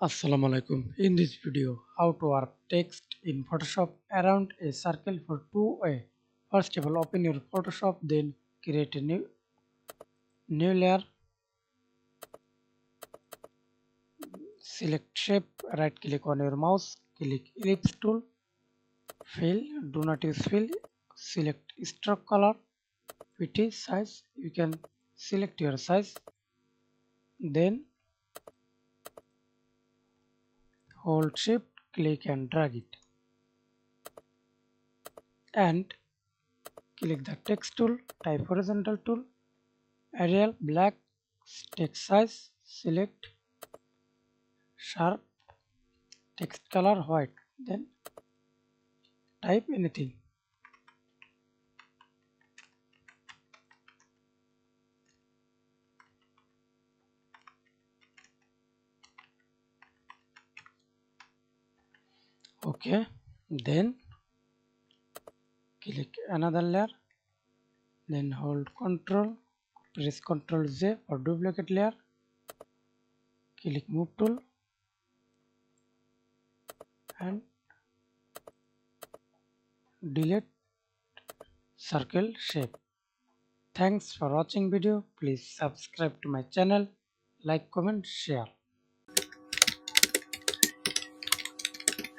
Assalamualaikum. In this video, how to work text in Photoshop around a circle for 2A. First of all, open your Photoshop, then create a new layer, select shape, right click on your mouse, click ellipse tool, fill, do not use fill, select stroke color, PT size, you can select your size, then hold shift, click and drag it, and click the text tool, type horizontal tool, Arial black, text size, select sharp, text color white, then type anything. Okay, then click another layer, then hold Ctrl, press Ctrl Z for duplicate layer, click move tool and delete circle shape. Thanks for watching video. Please subscribe to my channel, like, comment, share.